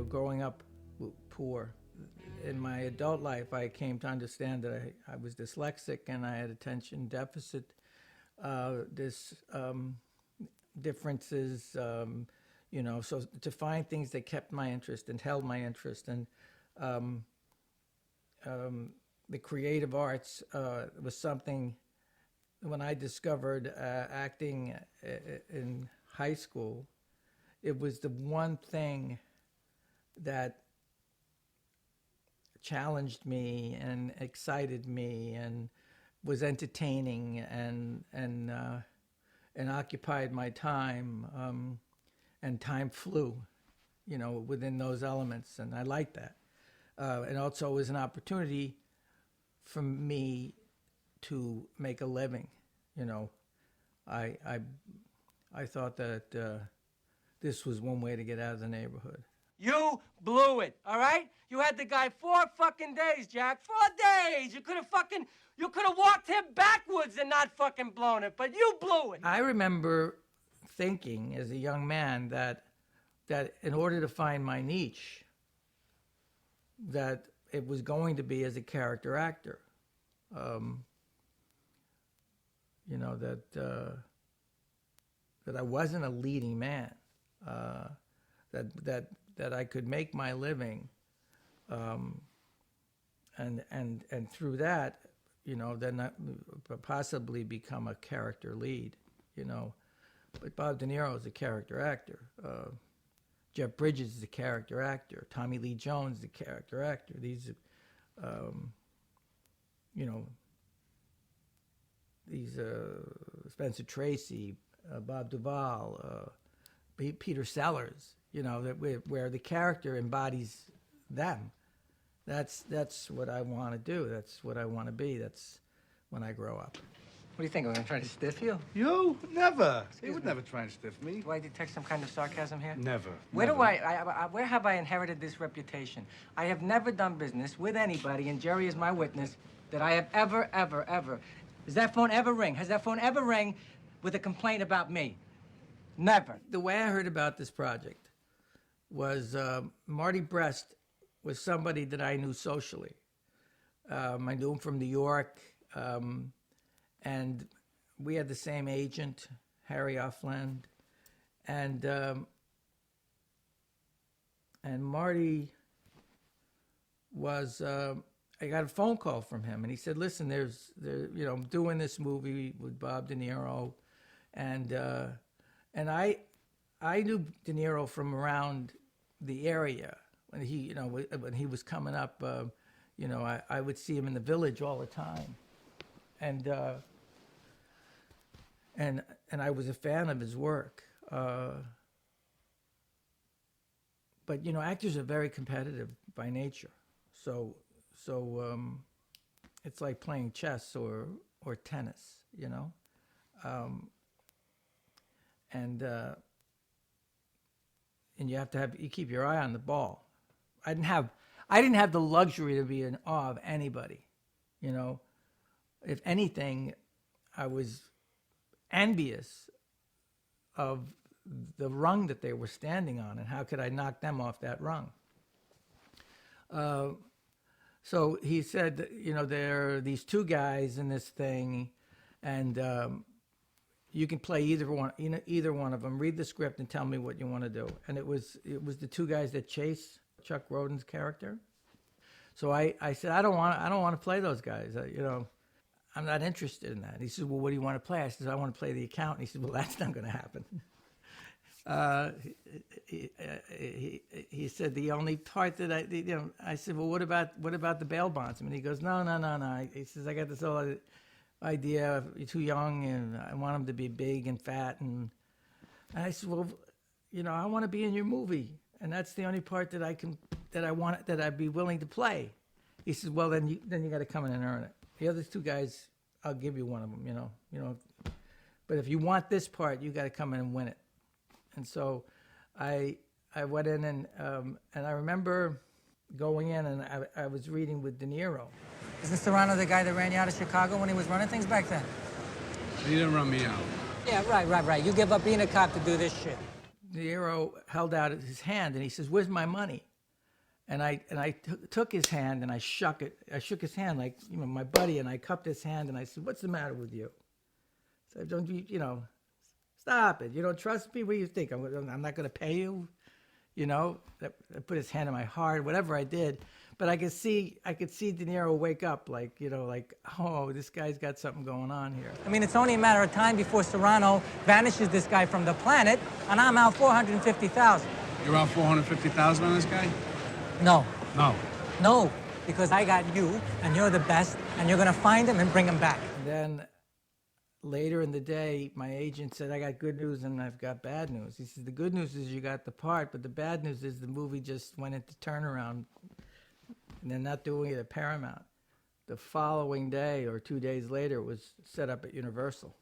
growing up poor. In my adult life, I came to understand that I was dyslexic and I had attention deficit differences, so to find things that kept my interest and held my interest. And the creative arts was something, when I discovered acting in high school, it was the one thing that challenged me and excited me and was entertaining and occupied my time, and time flew, within those elements, and I liked that. And also it was an opportunity for me to make a living. I thought that this was one way to get out of the neighborhood. You blew it, all right? You had the guy 4 fucking days, Jack. 4 days! You could have walked him backwards and not fucking blown it, but you blew it. I remember thinking as a young man that in order to find my niche, that it was going to be as a character actor. That I wasn't a leading man. That I could make my living, and through that, then I possibly become a character lead, But Bob De Niro is a character actor. Jeff Bridges is a character actor. Tommy Lee Jones is a character actor. These Spencer Tracy, Bob Duvall, Peter Sellers. Where the character embodies them. That's what I want to do. That's what I want to be. That's when I grow up. What do you think? I'm gonna try to stiff you? You? Never. You would never try and stiff me. Do I detect some kind of sarcasm here? Never. Where never. Where have I inherited this reputation? I have never done business with anybody, and Jerry is my witness, that I have ever. Does that phone ever ring? Has that phone ever rang with a complaint about me? Never. The way I heard about this project was Martin Brest was somebody that I knew socially. I knew him from New York, and we had the same agent, Harry Offland, and Marty was. I got a phone call from him, and he said, "Listen, I'm doing this movie with Bob De Niro, and I knew De Niro from around the area when he was coming up. I would see him in the Village all the time, and I was a fan of his work. But actors are very competitive by nature, so it's like playing chess or tennis, and you keep your eye on the ball. I didn't have the luxury to be in awe of anybody, If anything, I was envious of the rung that they were standing on, and how could I knock them off that rung? So he said, there are these 2 guys in this thing, and you can play either one of them. Read the script and tell me what you want to do. And it was the 2 guys that chase Chuck Grodin's character. So I said, I don't want to play those guys. I'm not interested in that. He said, well, what do you want to play? I said, I want to play the accountant. He said, well, that's not going to happen. He said the only part that I said, well, what about the bail bondsman? He goes, no. He says, I got this whole idea. You're too young, and I want him to be big and fat. And I said, well, I want to be in your movie, and that's the only part that I'd be willing to play. He says, well, then you got to come in and earn it. The other 2 guys, I'll give you one of them, But if you want this part, you got to come in and win it. And so I went in, and I remember going in, and I was reading with De Niro. Isn't Serrano the guy that ran you out of Chicago when he was running things back then? He didn't run me out. Yeah, right. You give up being a cop to do this shit. De Niro held out his hand, and he says, where's my money? And I took his hand and I shook his hand like, you know, my buddy, and I cupped his hand and I said, "What's the matter with you?" I said, "Don't you, you know, stop it. You don't trust me? What do you think? I'm not going to pay you?" You know, I put his hand on my heart, whatever I did. But I could see De Niro wake up, like, you know, like, oh, this guy's got something going on here. I mean, it's only a matter of time before Serrano vanishes this guy from the planet, and I'm out $450,000. You're out $450,000 on this guy? No. No. No, because I got you, and you're the best, and you're gonna find him and bring him back. And then later in the day, my agent said, "I got good news and I've got bad news." He says, "The good news is you got the part, but the bad news is the movie just went into turnaround, and they're not doing it at Paramount." The following day or 2 days later, it was set up at Universal.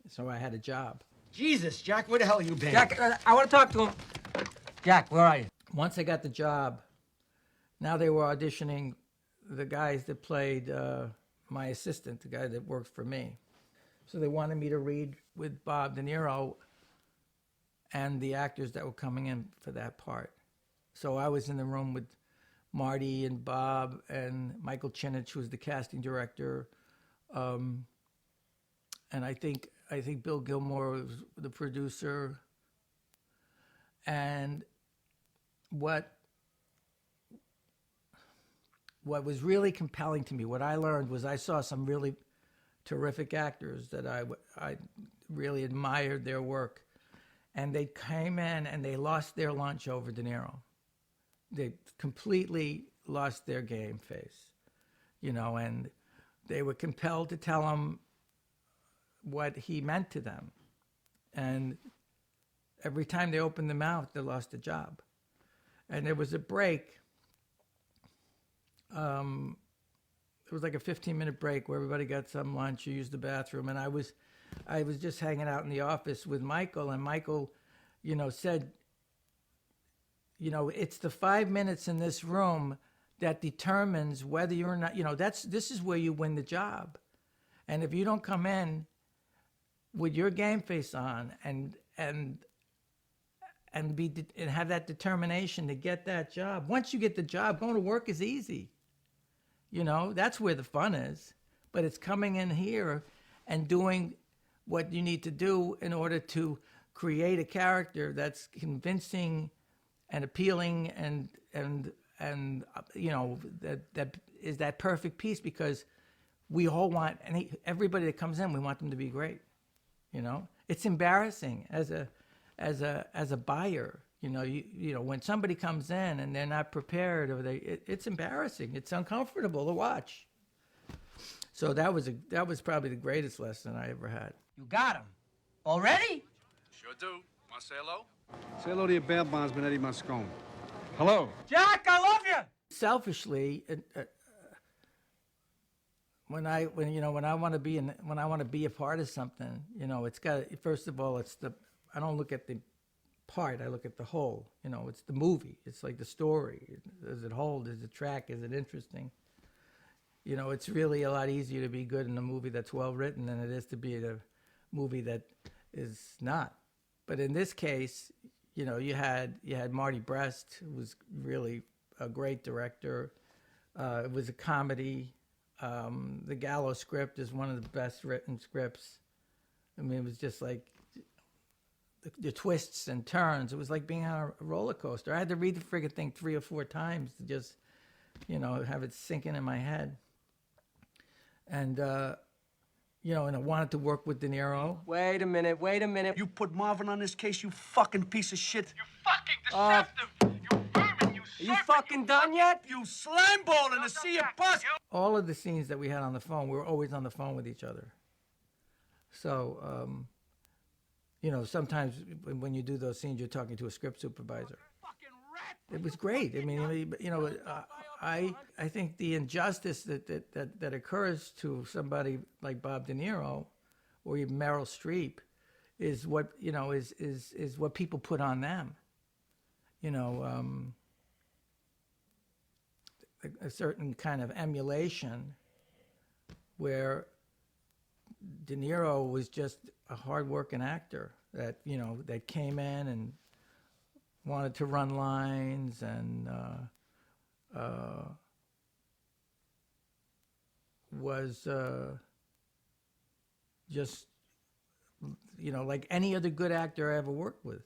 So I had a job. Jesus, Jack, where the hell you been? Jack, I want to talk to him. Jack, where are you? Once I got the job, now they were auditioning the guys that played my assistant, the guy that worked for me. So they wanted me to read with Bob De Niro and the actors that were coming in for that part. So I was in the room with Marty and Bob and Michael Chinich, who was the casting director, and I think Bill Gilmore was the producer. And what was really compelling to me, what I learned was I saw some really terrific actors that I really admired their work. And they came in and they lost their lunch over De Niro. They completely lost their game face, you know, and they were compelled to tell him what he meant to them. And every time they opened their mouth, they lost a job. And there was a break. It was like a 15-minute break where everybody got some lunch, you used the bathroom, and I was just hanging out in the office with Michael, and Michael, you know, said, you know, it's the 5 minutes in this room that determines whether you're not, you know, this is where you win the job. And if you don't come in with your game face on and have that determination to get that job, once you get the job, going to work is easy. You know, that's where the fun is. But it's coming in here and doing what you need to do in order to create a character that's convincing and appealing and you know, that is that perfect piece, because we all want, and everybody that comes in, we want them to be great. You know, it's embarrassing as a buyer. You know, when somebody comes in and they're not prepared, or it's embarrassing. It's uncomfortable to watch. So that was probably the greatest lesson I ever had. You got him. Already? Sure do. Want to say hello? Say hello to your bail bondsman, Eddie Moscone. Hello. Jack, I love you. Selfishly, when I want to be a part of something, you know, it's got, first of all, I don't look at the part, I look at the whole. You know, it's the movie. It's like the story. Does it hold? Does it track? Is it interesting? You know, it's really a lot easier to be good in a movie that's well written than it is to be in a movie that is not. But in this case, you know, you had Martin Brest, who was really a great director. It was a comedy. The Gallo script is one of the best written scripts. I mean, it was just like the twists and turns. It was like being on a roller coaster. I had to read the friggin' thing 3 or 4 times to just, you know, have it sinking in my head. And, you know, and I wanted to work with De Niro. Wait a minute. You put Marvin on this case, you fucking piece of shit. You fucking deceptive! You vermin! You Are you fucking done yet? You slime ball in the sea of pus. All of the scenes that we had on the phone, we were always on the phone with each other. So, you know, sometimes when you do those scenes, you're talking to a script supervisor. It was great. I mean, you know, I think the injustice that occurs to somebody like Bob De Niro or even Meryl Streep is what, you know, is what people put on them. You know, a certain kind of emulation where De Niro was just a hard-working actor that, you know, that came in and wanted to run lines and was just, like any other good actor I ever worked with.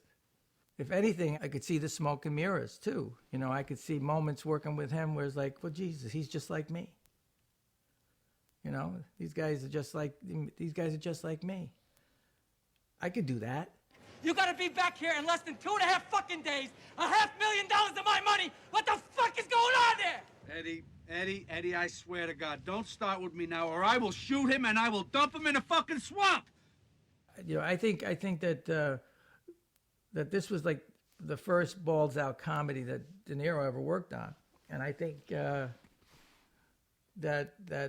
If anything, I could see the smoke and mirrors too. I could see moments working with him where it's like, well, Jesus, he's just like me. These guys are just like me. I could do that. You gotta be back here in less than 2.5 fucking days. $500,000 of my money. What the fuck is going on there? Eddie, I swear to God, don't start with me now, or I will shoot him and I will dump him in a fucking swamp. I think that that this was like the first balls out comedy that De Niro ever worked on, and I think that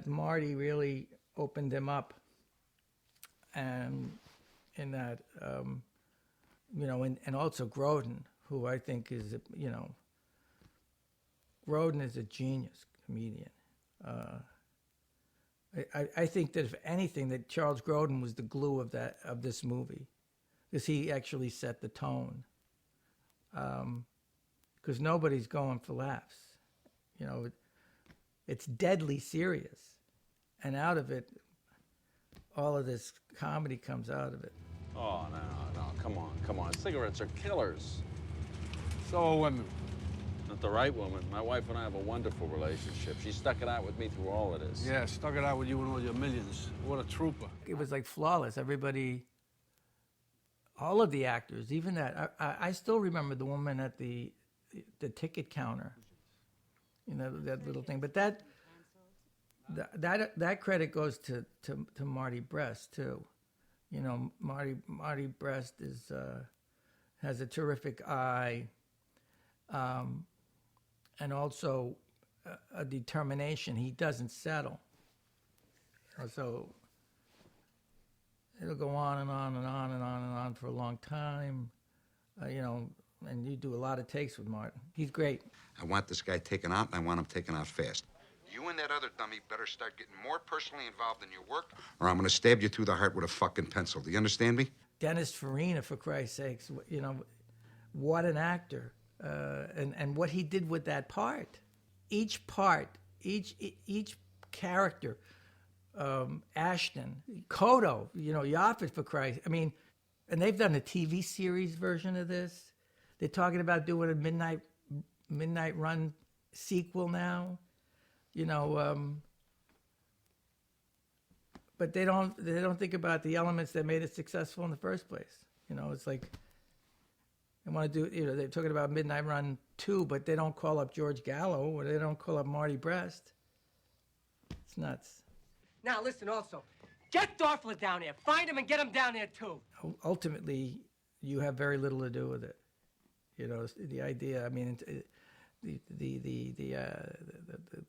Marty really opened him up, and in that and also Grodin, who I think is Grodin is a genius comedian. I think that if anything, that Charles Grodin was the glue of this movie, because he actually set the tone. Because nobody's going for laughs, it's deadly serious, and out of it, all of this comedy comes out of it. Oh, no, come on. Cigarettes are killers. So are women. Not the right woman. My wife and I have a wonderful relationship. She stuck it out with me through all of this. Yeah, stuck it out with you and all your millions. What a trooper. It was like flawless. Everybody, all of the actors, even that. I still remember the woman at the ticket counter. That little thing. But that credit goes to Marty Brest too. Marty Brest has a terrific eye, and also a determination. He doesn't settle. So it'll go on and on and on and on and on for a long time, and you do a lot of takes with Martin. He's great. I want this guy taken out, and I want him taken out fast. You and that other dummy better start getting more personally involved in your work, or I'm going to stab you through the heart with a fucking pencil. Do you understand me? Dennis Farina, for Christ's sakes, what an actor, and what he did with that part. Each character, Ashton, Kotto, Yaphet, for Christ. And they've done a TV series version of this. They're talking about doing a Midnight Run sequel now. But they don't think about the elements that made it successful in the first place. It's like they want to do. They're talking about Midnight Run 2, but they don't call up George Gallo or they don't call up Marty Brest. It's nuts. Now listen, also, get Dorfler down here. Find him and get him down there too. Ultimately, you have very little to do with it. The idea.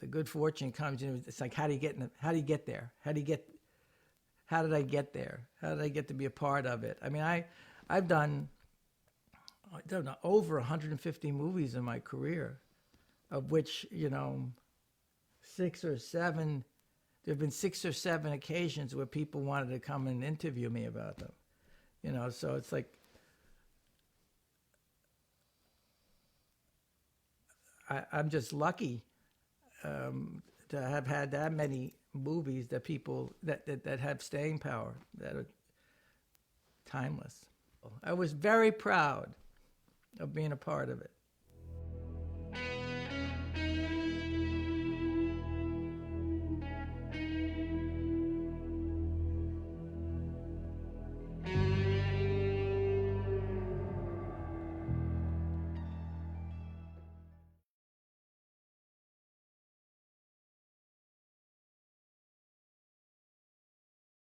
The good fortune comes. It's like, how do you get there? How did I get there? How did I get to be a part of it? I've done over 150 movies in my career, of which 6 or 7. There have been 6 or 7 occasions where people wanted to come and interview me about them. So it's like. I'm just lucky to have had that many movies that people that have staying power, that are timeless. I was very proud of being a part of it.